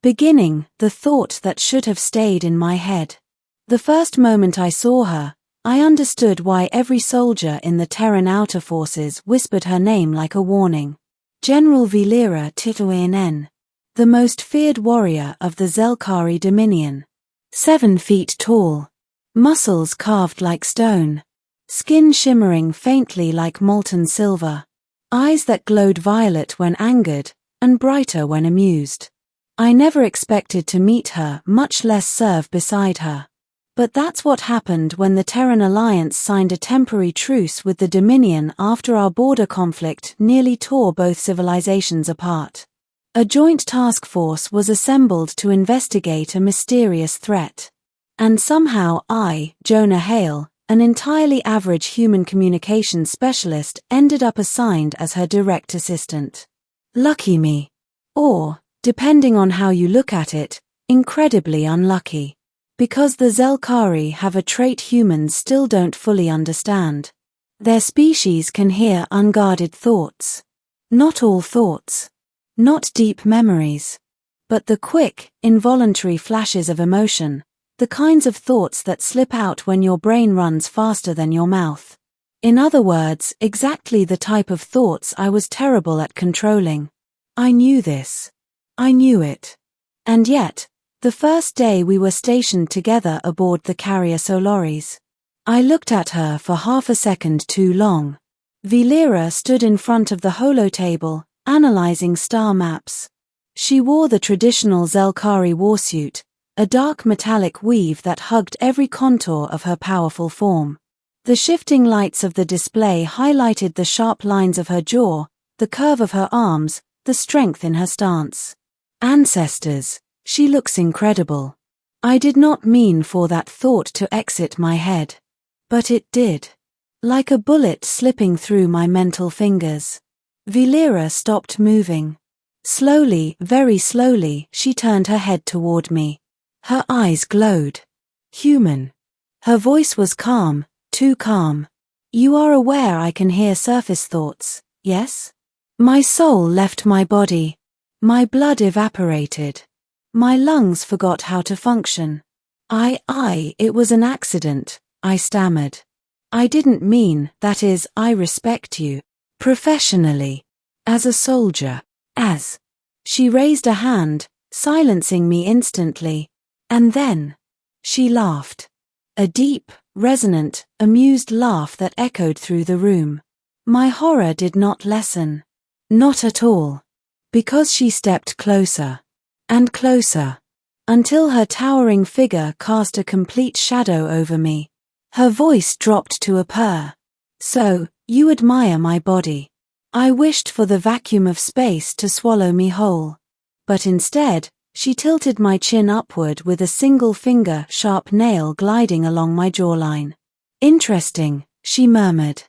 Beginning, the thought that should have stayed in my head. The first moment I saw her, I understood why every soldier in the Terran outer forces whispered her name like a warning. General Vilira Tituinen, the most feared warrior of the Zelkari Dominion. 7 feet tall. Muscles carved like stone. Skin shimmering faintly like molten silver. Eyes that glowed violet when angered, and brighter when amused. I never expected to meet her, much less serve beside her. But that's what happened when the Terran Alliance signed a temporary truce with the Dominion after our border conflict nearly tore both civilizations apart. A joint task force was assembled to investigate a mysterious threat. And somehow I, Jonah Hale, an entirely average human communications specialist, ended up assigned as her direct assistant. Lucky me. Or, depending on how you look at it, incredibly unlucky. Because the Zelkari have a trait humans still don't fully understand. Their species can hear unguarded thoughts. Not all thoughts. Not deep memories. But the quick, involuntary flashes of emotion. The kinds of thoughts that slip out when your brain runs faster than your mouth. In other words, exactly the type of thoughts I was terrible at controlling. I knew this. I knew it. And yet, the first day we were stationed together aboard the carrier Solaris, I looked at her for half a second too long. Vilira stood in front of the holotable, analyzing star maps. She wore the traditional Zelkari warsuit, a dark metallic weave that hugged every contour of her powerful form. The shifting lights of the display highlighted the sharp lines of her jaw, the curve of her arms, the strength in her stance. Ancestors, she looks incredible. I did not mean for that thought to exit my head. But it did. Like a bullet slipping through my mental fingers. Vilira stopped moving. Slowly, very slowly, she turned her head toward me. Her eyes glowed. Human. Her voice was calm, too calm. You are aware I can hear surface thoughts, yes? My soul left my body. My blood evaporated. My lungs forgot how to function. It was an accident, I stammered. I didn't mean, that is, I respect you. Professionally. As a soldier. As. She raised a hand, silencing me instantly. And then, she laughed. A deep, resonant, amused laugh that echoed through the room. My horror did not lessen. Not at all. Because she stepped closer. And closer. Until her towering figure cast a complete shadow over me. Her voice dropped to a purr. So, you admire my body. I wished for the vacuum of space to swallow me whole. But instead, she tilted my chin upward with a single finger sharp nail gliding along my jawline. Interesting, she murmured.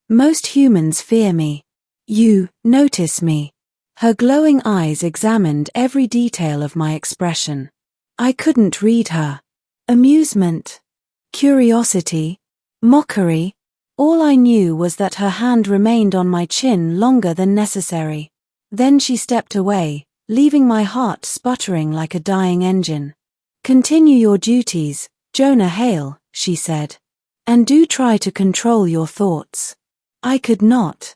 Most humans fear me. You notice me. Her glowing eyes examined every detail of my expression. I couldn't read her. Amusement. Curiosity. Mockery. All I knew was that her hand remained on my chin longer than necessary. Then she stepped away, leaving my heart sputtering like a dying engine. Continue your duties, Jonah Hale, she said. And do try to control your thoughts. I could not.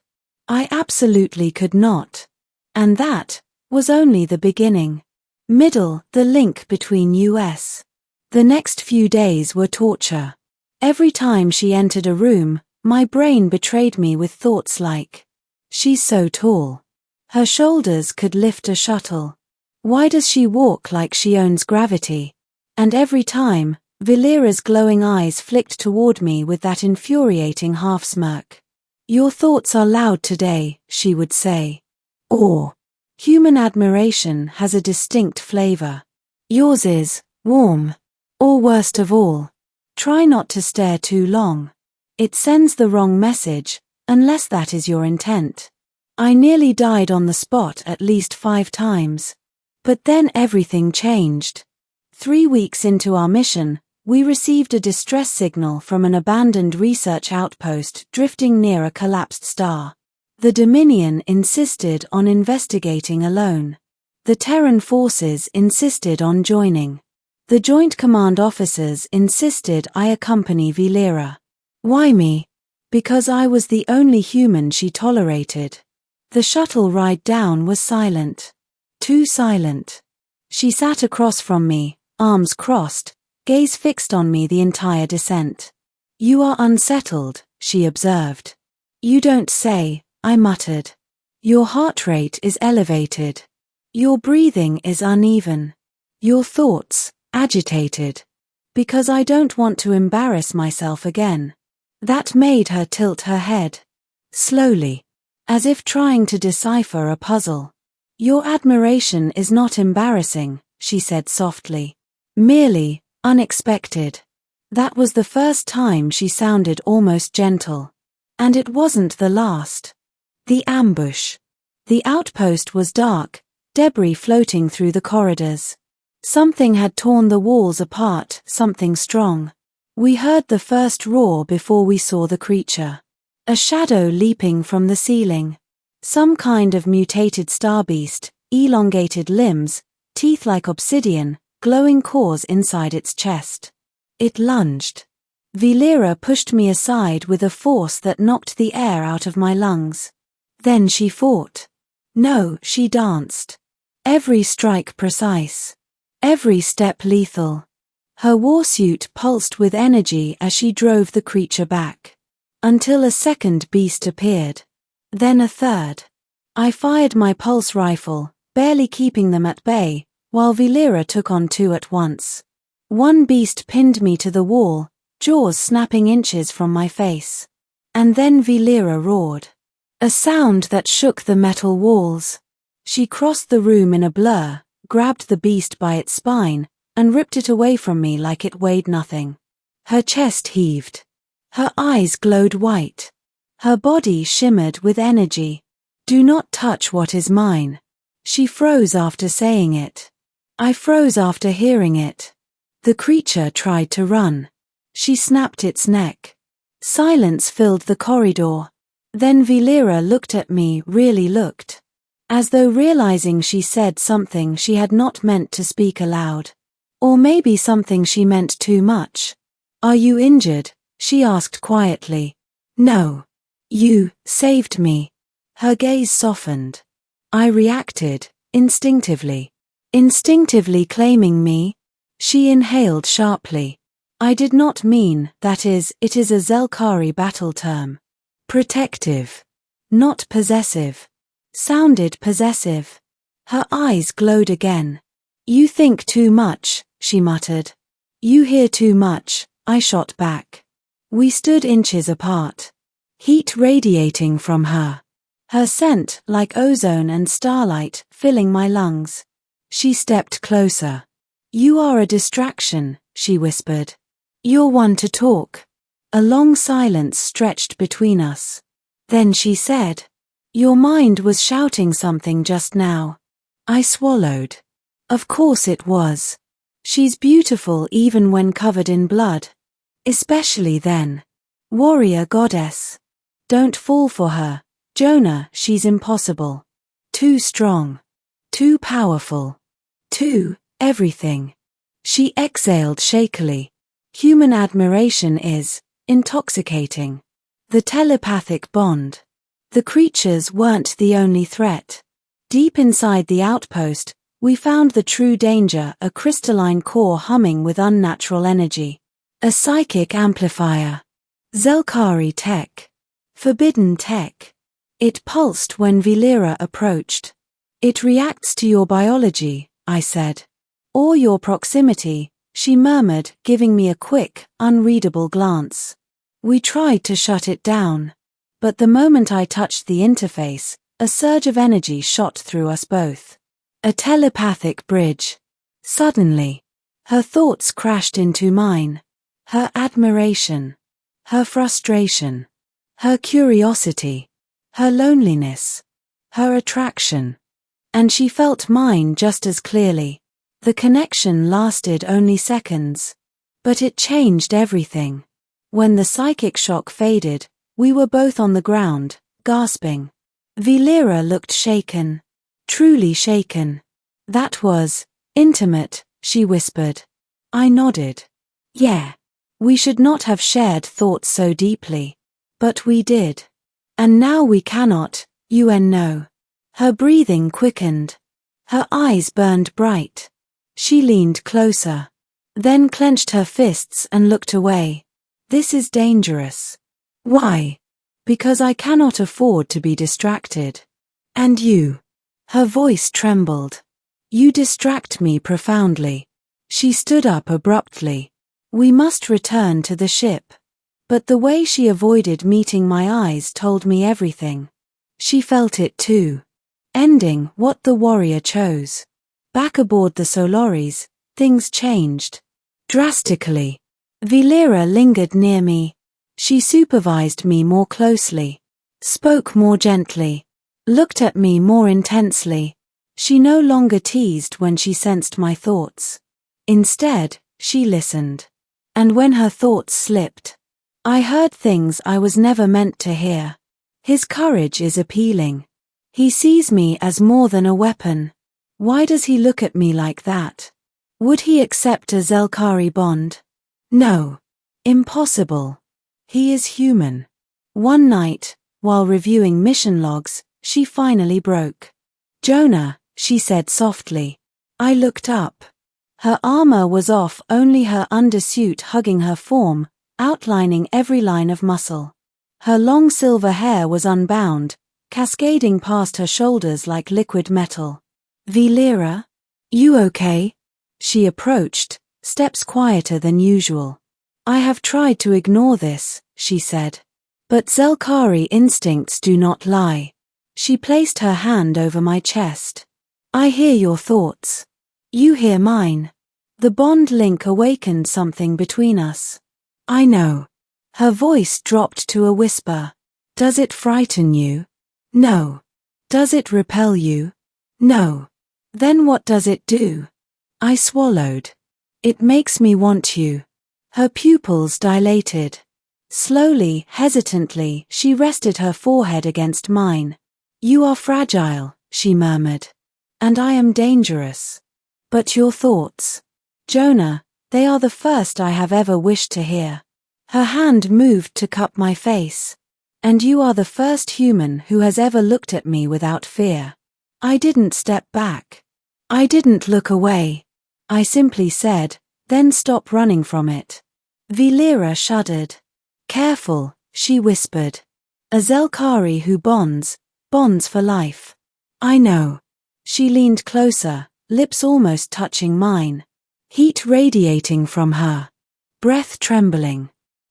I absolutely could not. And that was only the beginning. Middle, the link between us. The next few days were torture. Every time she entered a room, my brain betrayed me with thoughts like, she's so tall. Her shoulders could lift a shuttle. Why does she walk like she owns gravity? And every time, Vilira's glowing eyes flicked toward me with that infuriating half-smirk. Your thoughts are loud today, she would say. Or, human admiration has a distinct flavor. Yours is, warm. Or worst of all, try not to stare too long. It sends the wrong message, unless that is your intent. I nearly died on the spot at least 5 times. But then everything changed. 3 weeks into our mission, we received a distress signal from an abandoned research outpost drifting near a collapsed star. The Dominion insisted on investigating alone. The Terran forces insisted on joining. The Joint Command officers insisted I accompany Vilera. Why me? Because I was the only human she tolerated. The shuttle ride down was silent. Too silent. She sat across from me, arms crossed, gaze fixed on me the entire descent. "You are unsettled," she observed. "You don't say," I muttered. "Your heart rate is elevated. Your breathing is uneven. Your thoughts, agitated. Because I don't want to embarrass myself again." That made her tilt her head. Slowly. As if trying to decipher a puzzle. "Your admiration is not embarrassing," she said softly. "Merely, unexpected." That was the first time she sounded almost gentle. And it wasn't the last. The ambush. The outpost was dark, debris floating through the corridors. Something had torn the walls apart, something strong. We heard the first roar before we saw the creature. A shadow leaping from the ceiling. Some kind of mutated starbeast, elongated limbs, teeth like obsidian, glowing cores inside its chest. It lunged. Vilera pushed me aside with a force that knocked the air out of my lungs. Then she fought. No, she danced. Every strike precise. Every step lethal. Her warsuit pulsed with energy as she drove the creature back. Until a second beast appeared. Then a third. I fired my pulse rifle, barely keeping them at bay, while Vilera took on two at once. One beast pinned me to the wall, jaws snapping inches from my face. And then Vilera roared. A sound that shook the metal walls. She crossed the room in a blur, grabbed the beast by its spine, and ripped it away from me like it weighed nothing. Her chest heaved. Her eyes glowed white. Her body shimmered with energy. "Do not touch what is mine." She froze after saying it. I froze after hearing it. The creature tried to run. She snapped its neck. Silence filled the corridor. Then Vilera looked at me, really looked. As though realizing she said something she had not meant to speak aloud. Or maybe something she meant too much. "Are you injured?" she asked quietly. "No. You saved me." Her gaze softened. I reacted, instinctively. Instinctively claiming me. She inhaled sharply. "I did not mean, that is, it is a Zelkari battle term. Protective. Not possessive." Sounded possessive. Her eyes glowed again. "You think too much," she muttered. "You hear too much," I shot back. We stood inches apart. Heat radiating from her. Her scent, like ozone and starlight, filling my lungs. She stepped closer. "You are a distraction," she whispered. "You're one to talk." A long silence stretched between us. Then she said, "Your mind was shouting something just now." I swallowed. Of course it was. She's beautiful even when covered in blood. Especially then. Warrior goddess. Don't fall for her, Jonah, she's impossible. Too strong. Too powerful. Too, everything. She exhaled shakily. Human admiration is intoxicating. The telepathic bond. The creatures weren't the only threat. Deep inside the outpost, we found the true danger, a crystalline core humming with unnatural energy. A psychic amplifier. Zelkari tech. Forbidden tech. It pulsed when Vilera approached. "It reacts to your biology," I said. "Or your proximity," she murmured, giving me a quick, unreadable glance. We tried to shut it down. But the moment I touched the interface, a surge of energy shot through us both. A telepathic bridge. Suddenly, her thoughts crashed into mine. Her admiration. Her frustration. Her curiosity. Her loneliness. Her attraction. And she felt mine just as clearly. The connection lasted only seconds. But it changed everything. When the psychic shock faded, we were both on the ground, gasping. Vilera looked shaken. Truly shaken. That was intimate, she whispered. I nodded. Yeah. We should not have shared thoughts so deeply. But we did. And now we cannot, know. Her breathing quickened. Her eyes burned bright. She leaned closer. Then clenched her fists and looked away. This is dangerous. Why? Because I cannot afford to be distracted. And you? Her voice trembled. You distract me profoundly. She stood up abruptly. We must return to the ship. But the way she avoided meeting my eyes told me everything. She felt it too. Ending what the warrior chose. Back aboard the Solaris, things changed. Drastically. Valera lingered near me. She supervised me more closely. Spoke more gently. Looked at me more intensely. She no longer teased when she sensed my thoughts. Instead, she listened. And when her thoughts slipped, I heard things I was never meant to hear. His courage is appealing. He sees me as more than a weapon. Why does he look at me like that? Would he accept a Zelkari bond? No. Impossible. He is human. One night, while reviewing mission logs, she finally broke. Jonah, she said softly. I looked up. Her armor was off, only her undersuit hugging her form, outlining every line of muscle. Her long silver hair was unbound, cascading past her shoulders like liquid metal. Valera? You okay? She approached, steps quieter than usual. I have tried to ignore this, she said. But Zelkari instincts do not lie. She placed her hand over my chest. I hear your thoughts. You hear mine. The bond link awakened something between us. I know. Her voice dropped to a whisper. Does it frighten you? No. Does it repel you? No. Then what does it do? I swallowed. It makes me want you. Her pupils dilated. Slowly, hesitantly, she rested her forehead against mine. You are fragile, she murmured. And I am dangerous. But your thoughts, Jonah, they are the first I have ever wished to hear. Her hand moved to cup my face. And you are the first human who has ever looked at me without fear. I didn't step back. I didn't look away. I simply said, then stop running from it. Valera shuddered. Careful, she whispered. A Zelkari who bonds for life. I know. She leaned closer, lips almost touching mine. Heat radiating from her. Breath trembling.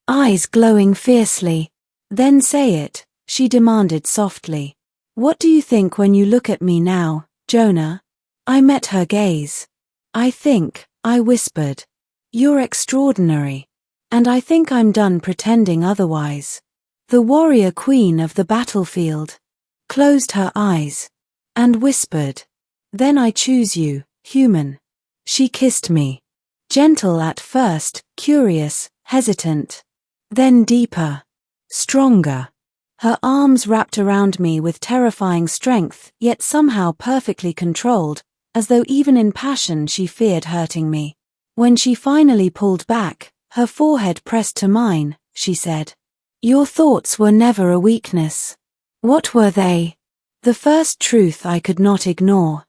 Eyes glowing fiercely. Then say it, she demanded softly. What do you think when you look at me now, Jonah? I met her gaze. I whispered. You're extraordinary. And I think I'm done pretending otherwise. The warrior queen of the battlefield closed her eyes and whispered. Then I choose you, human. She kissed me. Gentle at first, curious, hesitant. Then deeper. Stronger. Her arms wrapped around me with terrifying strength, yet somehow perfectly controlled, as though even in passion she feared hurting me. When she finally pulled back, her forehead pressed to mine, she said. Your thoughts were never a weakness. What were they? The first truth I could not ignore.